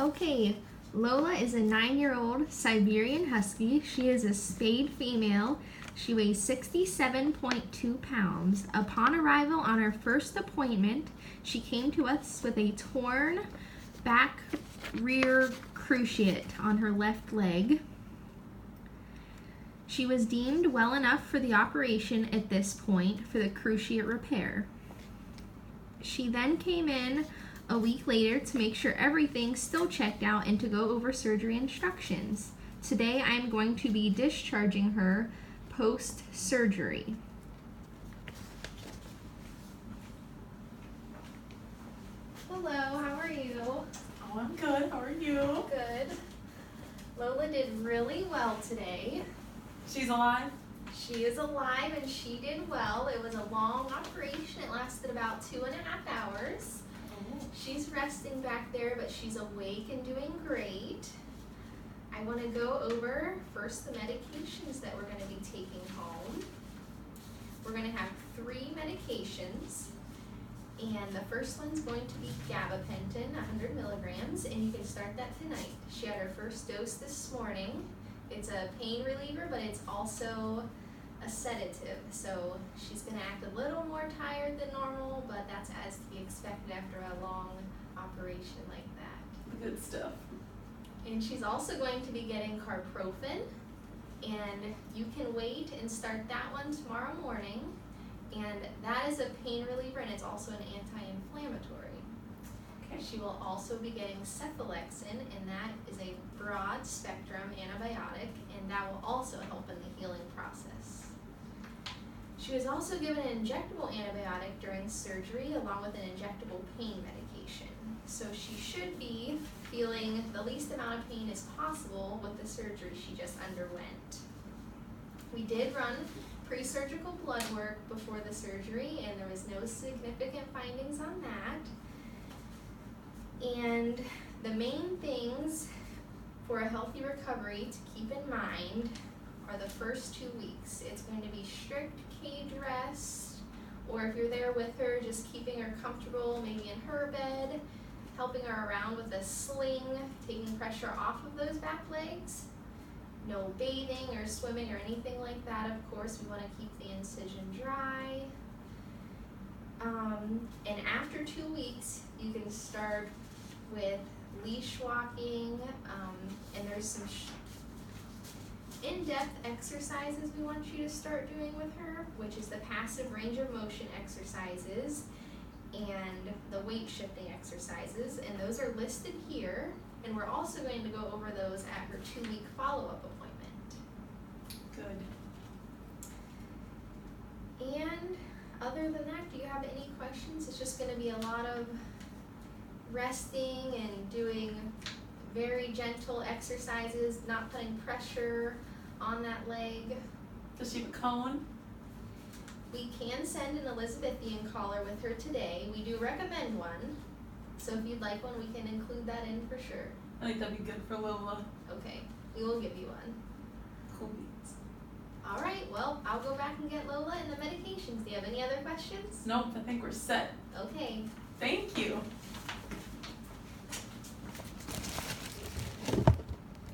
Okay, Lola is a 9-year-old Siberian Husky. She is a spayed female. She weighs 67.2 pounds. Upon arrival on her first appointment, she came to us with a torn back rear cruciate on her left leg. She was deemed well enough for the operation at this point for the cruciate repair. She then came in a week later to make sure everything's still checked out and to go over surgery instructions. Today I'm going to be discharging her post-surgery. Hello, how are you? Oh, I'm good. How are you? Good. Lola did really well today. She's alive? She is alive and she did well. It was a long operation. It lasted about 2.5 hours. She's resting back there, but she's awake and doing great. I want to go over first the medications that we're going to be taking home. We're going to have 3 medications, and the first one's going to be gabapentin, 100 milligrams, and you can start that tonight. She had her first dose this morning. It's a pain reliever, but it's also a sedative, so she's going to act a little more tired than normal, but that's as to be expected after a long operation like that. Good stuff. And she's also going to be getting carprofen, and you can wait and start that one tomorrow morning, and that is a pain reliever and it's also an anti-inflammatory. Okay. She will also be getting cephalexin, and that is a broad spectrum antibiotic, and that will also help in the healing process. She was also given an injectable antibiotic during surgery along with an injectable pain medication. So she should be feeling the least amount of pain as possible with the surgery she just underwent. We did run pre-surgical blood work before the surgery, and there was no significant findings on that. And the main things for a healthy recovery to keep in mind are the first 2 weeks. It's going to be strict cage rest, or if you're there with her, just keeping her comfortable, maybe in her bed, helping her around with a sling, taking pressure off of those back legs. No bathing or swimming or anything like that, of course. We want to keep the incision dry. And after 2 weeks, you can start with leash walking, and there's some in-depth exercises we want you to start doing with her, which is the passive range of motion exercises and the weight shifting exercises, and those are listed here, and we're also going to go over those at her 2-week follow-up appointment. Good. And other than that, do you have any questions? It's just going to be a lot of resting and doing very gentle exercises, not putting pressure on that leg. Does she have a cone? We can send an Elizabethan collar with her today. We do recommend one, so if you'd like one, we can include that in for sure. I think that'd be good for Lola. Okay, we will give you one. Cool beans. All right, well, I'll go back and get Lola and the medications. Do you have any other questions? Nope, I think we're set. Okay. Thank you.